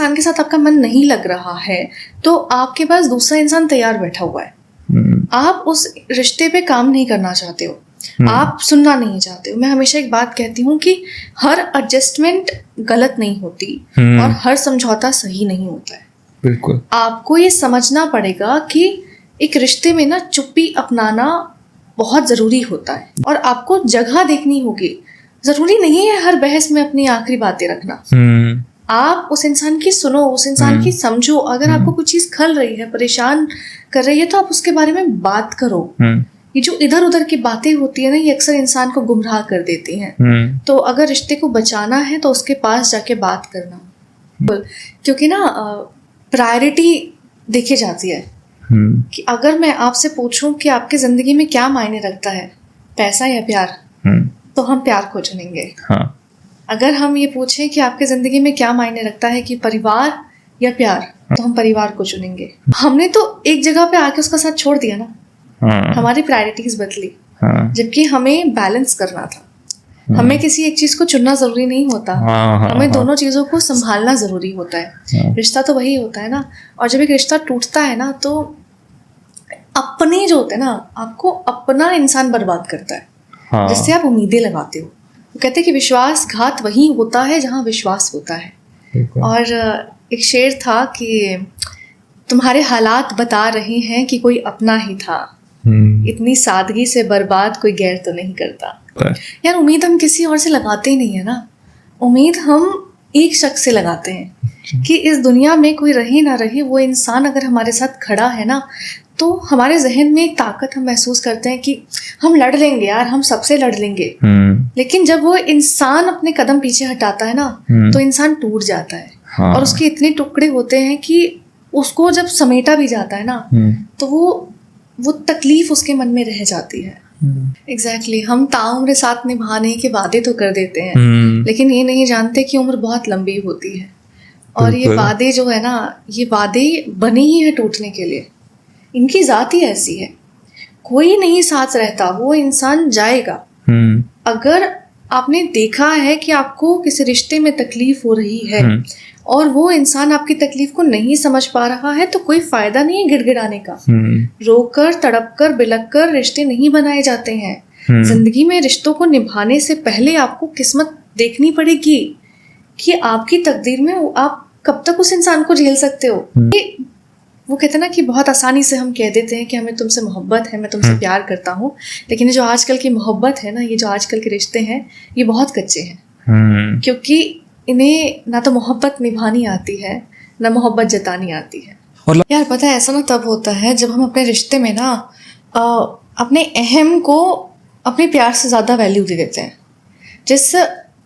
इंसान के साथ आपका मन नहीं लग रहा है तो आपके पास दूसरा इंसान तैयार बैठा हुआ है। आप उस रिश्ते पे काम नहीं करना चाहते हो, आप सुनना नहीं चाहते हो। मैं हमेशा एक बात कहती हूँ कि हर एडजस्टमेंट गलत नहीं होती और हर समझौता सही नहीं होता है। बिल्कुल। आपको ये समझना पड़ेगा कि एक रिश्ते में ना चुप्पी अपनाना बहुत ज़रूरी होता है और आपको जगह देखनी होगी। ज़रूरी नहीं है हर बहस में अपनी आखिरी बातें रखना। आप उस इंसान की सुनो, उस इंसान की समझो। अगर आपको कुछ चीज़ खल रही है, परेशान कर रही है, तो आप उसके बारे में बात करो। ये जो इधर उधर की बातें होती है ना, ये अक्सर इंसान को गुमराह कर देती हैं। तो अगर रिश्ते को बचाना है तो उसके पास जाके बात करना, क्योंकि ना प्रायोरिटी देखी जाती है कि अगर मैं आपसे पूछूं कि आपकी जिंदगी में क्या मायने रखता है, पैसा या प्यार, तो हम प्यार को चुनेंगे। हाँ। अगर हम ये पूछें कि आपकी जिंदगी में क्या मायने रखता है, कि परिवार या प्यार, तो हम परिवार को चुनेंगे। हमने तो एक जगह पे आके उसका साथ छोड़ दिया ना। हमारी प्रायोरिटीज बदली। जबकि हमें बैलेंस करना था। हमें किसी एक चीज को चुनना जरूरी नहीं होता। हमें दोनों चीजों को संभालना जरूरी होता है। रिश्ता तो वही होता है ना। और जब एक रिश्ता टूटता है ना, तो अपने जो होते हैं ना, आपको अपना इंसान बर्बाद करता है, जिससे आप उम्मीदें लगाते हो। वो कहते हैं कि विश्वासघात वही होता है जहाँ विश्वास होता है। और एक शेर था कि तुम्हारे हालात बता रहे हैं कि कोई अपना ही था, इतनी सादगी से बर्बाद कोई गैर तो नहीं करता। यार उम्मीद हम किसी और से लगाते ही नहीं है ना। उम्मीद हम एक शख्स से लगाते हैं कि इस दुनिया में कोई रहे ना रहे, वो इंसान अगर हमारे साथ खड़ा है ना, तो हमारे जहन में एक ताकत हम महसूस करते हैं कि हम लड़ लेंगे यार, हम सबसे लड़ लेंगे। लेकिन जब वो इंसान अपने कदम पीछे हटाता है ना, तो इंसान टूट जाता है। और उसके इतने टुकड़े होते हैं कि उसको जब समेटा भी जाता है ना, तो वो तकलीफ उसके मन में रह जाती है। एग्जैक्टली। हम ताउम्र साथ निभाने के वादे तो कर देते हैं, लेकिन ये नहीं जानते कि उम्र बहुत लंबी होती है। और ये वादे जो है ना, ये वादे बने ही है टूटने के लिए। इनकी जात ही ऐसी है, कोई नहीं साथ रहता, वो इंसान जाएगा। अगर आपने देखा है कि आपको किसी रिश्ते में तकलीफ हो रही है और वो इंसान आपकी तकलीफ को नहीं समझ पा रहा है, तो कोई फायदा नहीं है गिड़गिड़ाने का। रोकर, तड़प कर, बिलक कर रिश्ते नहीं बनाए जाते हैं। जिंदगी में रिश्तों को निभाने से पहले आपको किस्मत देखनी पड़ेगी कि आपकी तकदीर में आप कब तक उस इंसान को झेल सकते हो। वो कहते हैं ना कि बहुत आसानी से हम कह देते हैं कि हमें तुमसे मोहब्बत है, मैं तुमसे प्यार करता हूँ, लेकिन ये जो आजकल की मोहब्बत है ना, ये जो आजकल के रिश्ते हैं, ये बहुत कच्चे हैं। क्योंकि इन्हें ना तो मोहब्बत निभानी आती है, ना मोहब्बत जतानी आती है। यार पता है, ऐसा ना तब होता है जब हम अपने रिश्ते में ना अपने अहम को अपने प्यार से ज्यादा वैल्यू दे देते हैं। जिस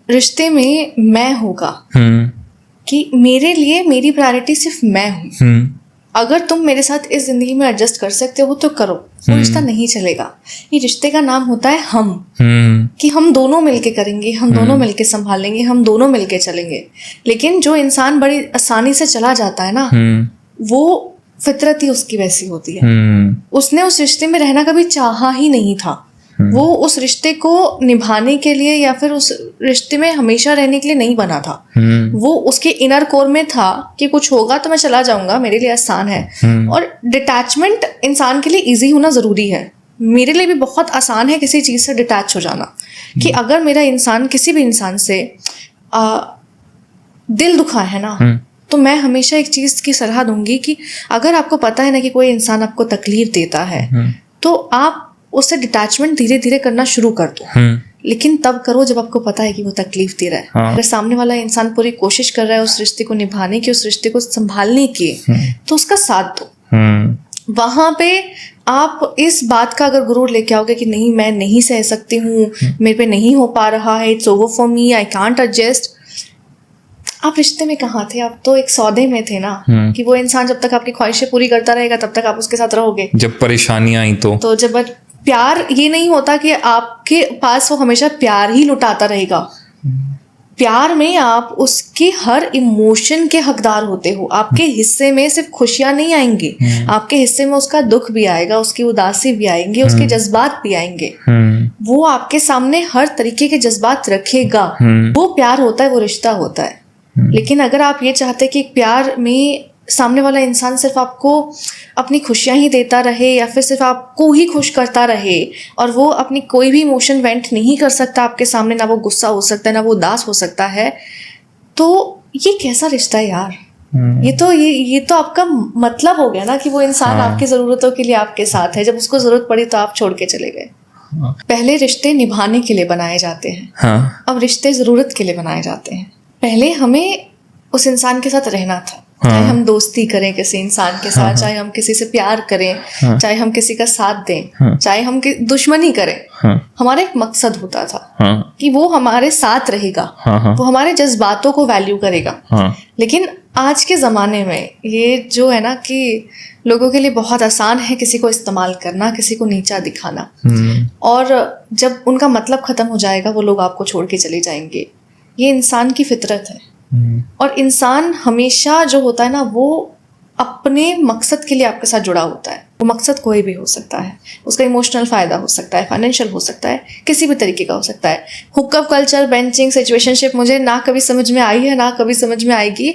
रिश्ते में मैं होगा कि मेरे लिए मेरी प्रायोरिटी सिर्फ मैं हूँ, अगर तुम मेरे साथ इस जिंदगी में एडजस्ट कर सकते हो तो करो, वो रिश्ता नहीं चलेगा। ये रिश्ते का नाम होता है हम, कि हम दोनों मिलके करेंगे, हम दोनों मिलके संभालेंगे, हम दोनों मिलके चलेंगे। लेकिन जो इंसान बड़ी आसानी से चला जाता है ना, वो फितरत ही उसकी वैसी होती है। उसने उस रिश्ते में रहना कभी चाहा ही नहीं था। वो उस रिश्ते को निभाने के लिए या फिर उस रिश्ते में हमेशा रहने के लिए नहीं बना था। वो उसके इनर कोर में था कि कुछ होगा तो मैं चला जाऊंगा, मेरे लिए आसान है। और डिटैचमेंट इंसान के लिए इजी होना जरूरी है। मेरे लिए भी बहुत आसान है किसी चीज से डिटैच हो जाना, कि अगर मेरा इंसान किसी भी इंसान से दिल दुखा है ना, तो मैं हमेशा एक चीज की सलाह दूंगी कि अगर आपको पता है ना कि कोई इंसान आपको तकलीफ देता है, तो आप उससे डिटैचमेंट धीरे धीरे करना शुरू कर दो। लेकिन तब करो जब आपको पता है कि वो तकलीफ दे रहा है। अगर सामने वाला इंसान पूरी कोशिश कर रहा है उस रिश्ते को निभाने की, उस रिश्ते को संभालने की, तो उसका साथ दो। वहां पे आप इस बात का अगर गुरूर लेके आओगे कि नहीं मैं नहीं सह सकती हूँ, मेरे पे नहीं हो पा रहा है, it's over for me, I can't adjust, आप रिश्ते में कहाँ थे? आप तो एक सौदे में थे ना, कि वो इंसान जब तक आपकी ख्वाहिशें पूरी करता रहेगा तब तक आप उसके साथ रहोगे। जब परेशानियां आई तो जब प्यार ये नहीं होता कि आपके पास वो हमेशा प्यार ही लुटाता रहेगा। प्यार में आप उसके हर इमोशन के हकदार होते हो। आपके हिस्से में सिर्फ खुशियां नहीं आएंगी, आपके हिस्से में उसका दुख भी आएगा, उसकी उदासी भी आएंगे, उसके जज्बात भी आएंगे। वो आपके सामने हर तरीके के जज्बात रखेगा। वो प्यार होता है, वो रिश्ता होता है। लेकिन अगर आप ये चाहते कि एक प्यार में सामने वाला इंसान सिर्फ आपको अपनी खुशियां ही देता रहे या फिर सिर्फ आपको ही खुश करता रहे और वो अपनी कोई भी इमोशन वेंट नहीं कर सकता आपके सामने, ना वो गुस्सा हो सकता है ना वो उदास हो सकता है, तो ये कैसा रिश्ता है यार। ये तो आपका मतलब हो गया ना कि वो इंसान आपकी ज़रूरतों के लिए आपके साथ है, जब उसको ज़रूरत पड़ी तो आप छोड़ के चले गए। पहले रिश्ते निभाने के लिए बनाए जाते हैं, अब रिश्ते ज़रूरत के लिए बनाए जाते हैं। पहले हमें उस इंसान के साथ रहना था, चाहे हम दोस्ती करें किसी इंसान के साथ, चाहे हम किसी से प्यार करें, चाहे हम किसी का साथ दें, चाहे हम दुश्मनी करें, हमारा एक मकसद होता था कि वो हमारे साथ रहेगा, वो हमारे जज्बातों को वैल्यू करेगा। लेकिन आज के ज़माने में ये जो है ना कि लोगों के लिए बहुत आसान है किसी को इस्तेमाल करना, किसी को नीचा दिखाना, और जब उनका मतलब ख़त्म हो जाएगा वो लोग आपको छोड़ के चले जाएंगे। ये इंसान की फितरत है। और इंसान हमेशा जो होता है ना वो अपने मकसद के लिए आपके साथ जुड़ा होता है। वो मकसद कोई भी हो सकता है, उसका इमोशनल फ़ायदा हो सकता है, फाइनेंशियल हो सकता है, किसी भी तरीके का हो सकता है। हुकअप कल्चर, बेंचिंग, सिचुएशनशिप मुझे ना कभी समझ में आई है ना कभी समझ में आएगी,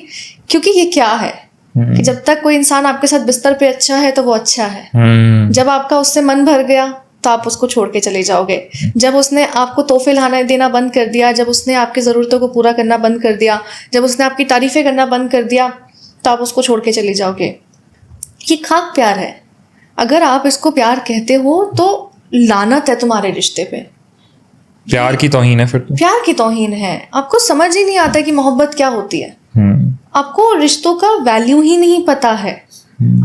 क्योंकि ये क्या है कि जब तक कोई इंसान आपके साथ बिस्तर पे अच्छा है तो वो अच्छा है। जब आपका उससे मन भर गया तो आप उसको छोड़ के चले जाओगे। जब उसने आपको तोहफे लाना देना बंद कर दिया, जब उसने आपकी ज़रूरतों को पूरा करना बंद कर दिया, जब उसने आपकी तारीफ़ें करना बंद कर दिया, तो आप उसको छोड़ के चले जाओगे। ये खाक प्यार है। अगर आप इसको प्यार कहते हो तो लानत है तुम्हारे रिश्ते पे। प्यार की तौहीन है फिर तो। प्यार की तौहीन है। आपको समझ ही नहीं आता कि मोहब्बत क्या होती है। आपको रिश्तों का वैल्यू ही नहीं पता है।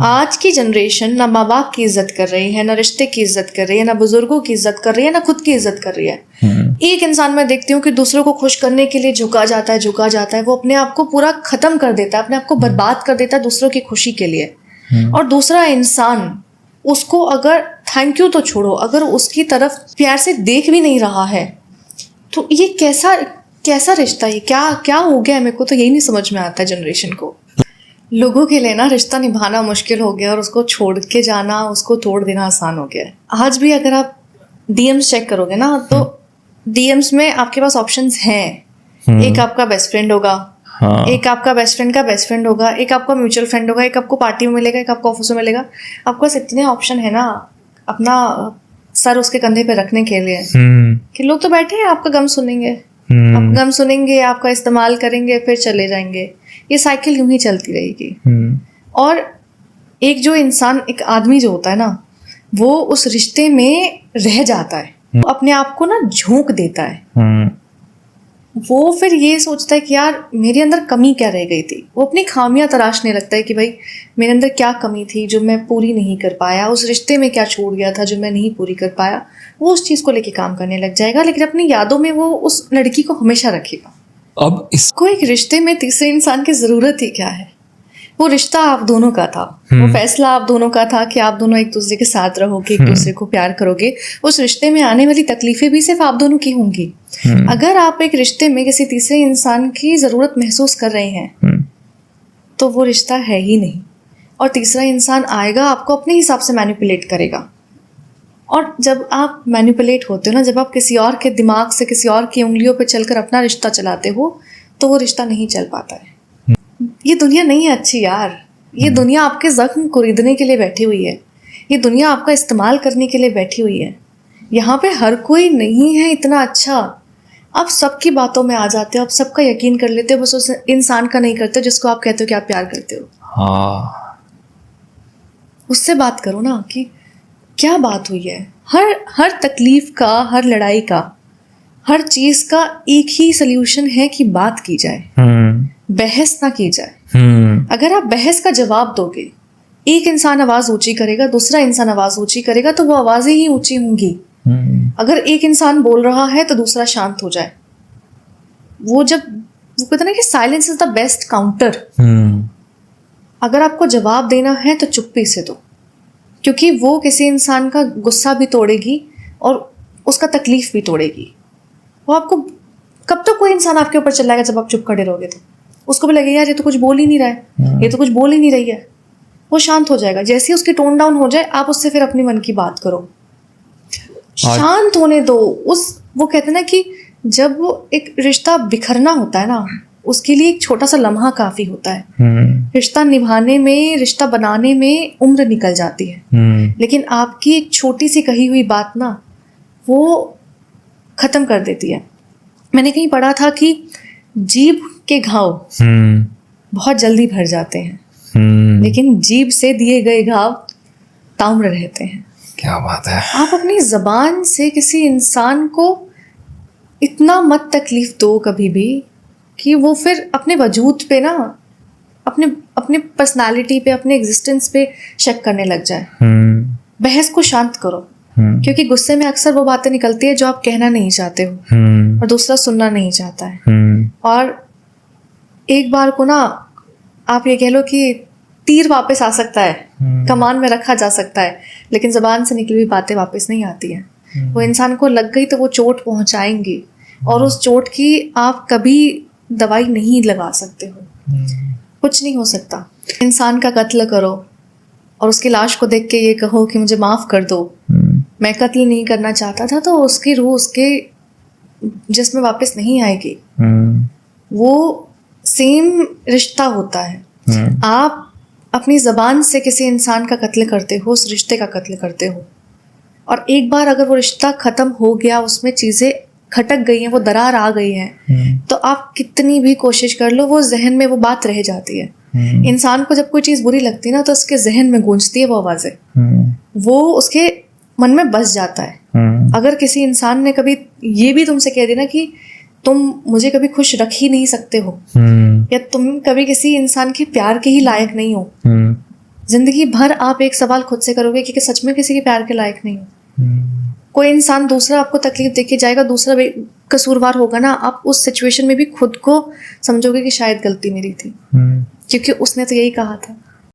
आज की जनरेशन ना माँ बाप की इज्जत कर रही है, ना रिश्ते की इज्जत कर रही है, ना बुजुर्गों की इज्जत कर रही है, ना खुद की इज्जत कर रही है। एक इंसान मैं देखती हूँ कि दूसरों को खुश करने के लिए झुका जाता है, वो अपने आप को पूरा खत्म कर देता है, अपने आप को बर्बाद कर देता है दूसरों की खुशी के लिए। और दूसरा इंसान उसको अगर थैंक यू तो छोड़ो, अगर उसकी तरफ प्यार से देख भी नहीं रहा है तो ये कैसा रिश्ता है? क्या हो गया? मेरे को तो यही नहीं समझ में आता है जनरेशन को। लोगों के लिए ना रिश्ता निभाना मुश्किल हो गया और उसको छोड़ के जाना, उसको तोड़ देना आसान हो गया है। आज भी अगर आप डीएम्स चेक करोगे ना तो डीएम्स में आपके पास ऑप्शंस हैं। एक आपका बेस्ट फ्रेंड होगा, एक आपका बेस्ट फ्रेंड का बेस्ट फ्रेंड होगा, एक आपका म्यूचुअल फ्रेंड होगा, एक आपको पार्टी में मिलेगा, एक आपको ऑफिस में मिलेगा। आपके पास इतने ऑप्शन है ना अपना सर उसके कंधे पे रखने के लिए कि लोग तो बैठे हैं आपका गम सुनेंगे, आपका गम सुनेंगे, आपका इस्तेमाल करेंगे, फिर चले जाएंगे। ये साइकिल यूं ही चलती रहेगी। और एक जो इंसान, एक आदमी जो होता है ना, वो उस रिश्ते में रह जाता है, वो अपने आप को ना झोंक देता है। वो फिर ये सोचता है कि यार मेरे अंदर कमी क्या रह गई थी। वो अपनी खामियां तराशने लगता है कि भाई मेरे अंदर क्या कमी थी जो मैं पूरी नहीं कर पाया, उस रिश्ते में क्या छूट गया था जो मैं नहीं पूरी कर पाया। वो उस चीज़ को लेके काम करने लग जाएगा, लेकिन अपनी यादों में वो उस लड़की को हमेशा रखेगा। अब इसको एक रिश्ते में तीसरे इंसान की ज़रूरत ही क्या है? वो रिश्ता आप दोनों का था, वो फैसला आप दोनों का था कि आप दोनों एक दूसरे के साथ रहोगे, एक दूसरे को प्यार करोगे। उस रिश्ते में आने वाली तकलीफें भी सिर्फ आप दोनों की होंगी। अगर आप एक रिश्ते में किसी तीसरे इंसान की ज़रूरत महसूस कर रहे हैं तो वो रिश्ता है ही नहीं। और तीसरा इंसान आएगा, आपको अपने हिसाब से मैनिपुलेट करेगा। और जब आप मैनिपुलेट होते हो ना, जब आप किसी और के दिमाग से, किसी और की उंगलियों पे चलकर अपना रिश्ता चलाते हो, तो वो रिश्ता नहीं चल पाता है। ये दुनिया नहीं है अच्छी यार। ये दुनिया आपके जख्म कुरीदने के लिए बैठी हुई है। ये दुनिया आपका इस्तेमाल करने के लिए बैठी हुई है। यहाँ पे हर कोई नहीं है इतना अच्छा। आप सबकी बातों में आ जाते हो, आप सबका यकीन कर लेते हो, बस उस इंसान का नहीं करते जिसको आप कहते हो कि आप प्यार करते हो। उससे बात करो ना कि क्या बात हुई है। हर तकलीफ का, हर लड़ाई का, हर चीज का एक ही सल्यूशन है कि बात की जाए, बहस ना की जाए। अगर आप बहस का जवाब दोगे, एक इंसान आवाज ऊंची करेगा, दूसरा इंसान आवाज ऊंची करेगा, तो वो आवाजें ही ऊंची होंगी। अगर एक इंसान बोल रहा है तो दूसरा शांत हो जाए। वो कहते हैं ना कि silence is the best counter. अगर आपको जवाब देना है तो चुप्पी से दो, क्योंकि वो किसी इंसान का गुस्सा भी तोड़ेगी और उसका तकलीफ भी तोड़ेगी। वो आपको कब तक कोई इंसान आपके ऊपर चिल्लाएगा जब आप चुप खड़े रहोगे, तो उसको भी लगेगा यार ये तो कुछ बोल ही नहीं रहा है, ये तो कुछ बोल ही नहीं रही है। वो शांत हो जाएगा। जैसे ही उसकी टोन डाउन हो जाए, आप उससे फिर अपनी मन की बात करो, शांत होने दो। वो कहते हैं ना कि जब वो एक रिश्ता बिखरना होता है ना, उसके लिए एक छोटा सा लम्हा काफी होता है। रिश्ता निभाने में, रिश्ता बनाने में उम्र निकल जाती है, लेकिन आपकी एक छोटी सी कही हुई बात ना वो खत्म कर देती है। मैंने कहीं पढ़ा था कि जीभ के घाव बहुत जल्दी भर जाते हैं, लेकिन जीभ से दिए गए घाव ताउम्र रहते हैं। क्या बात है। आप अपनी जबान से किसी इंसान को इतना मत तकलीफ दो कभी भी कि वो फिर अपने वजूद पे ना, अपने पर्सनालिटी पे, अपने एग्जिस्टेंस पे शक करने लग जाए। बहस को शांत करो, क्योंकि गुस्से में अक्सर वो बातें निकलती है जो आप कहना नहीं चाहते हो और दूसरा सुनना नहीं चाहता है। और एक बार को ना आप ये कह लो कि तीर वापस आ सकता है, कमान में रखा जा सकता है, लेकिन जबान से निकली हुई बातें वापस नहीं आती हैं। वो इंसान को लग गई तो वो चोट पहुंचाएंगी, और उस चोट की आप कभी दवाई नहीं लगा सकते हो। कुछ नहीं हो सकता। इंसान का कत्ल करो और उसकी लाश को देख के ये कहो कि मुझे माफ कर दो, मैं कत्ल नहीं करना चाहता था, तो उसकी रूह उसके जिस्म में वापस नहीं आएगी। वो सेम रिश्ता होता है। आप अपनी जबान से किसी इंसान का कत्ल करते हो, उस रिश्ते का कत्ल करते हो, और एक बार अगर वो रिश्ता खत्म हो गया, उसमें चीजें खटक गई हैं, वो दरार आ गई है, तो आप कितनी भी कोशिश कर लो, वो जहन में वो बात रह जाती है। इंसान को जब कोई चीज बुरी लगती है ना, तो उसके जहन में गूंजती है वो आवाजें, वो उसके मन में बस जाता है। अगर किसी इंसान ने कभी ये भी तुमसे कह दिया ना कि तुम मुझे कभी खुश रख ही नहीं सकते हो, या तुम कभी किसी इंसान के प्यार के ही लायक नहीं हो, जिंदगी भर आप एक सवाल खुद से करोगे कि सच में किसी के प्यार के लायक नहीं हो। कोई इंसान दूसरा आपको तकलीफ देके जाएगा, दूसरा कसूरवार होगा ना, आप उस सिचुएशन में भी खुद को समझोगे कि शायद गलती मेरी थी, क्योंकि उसने तो यही कहा था।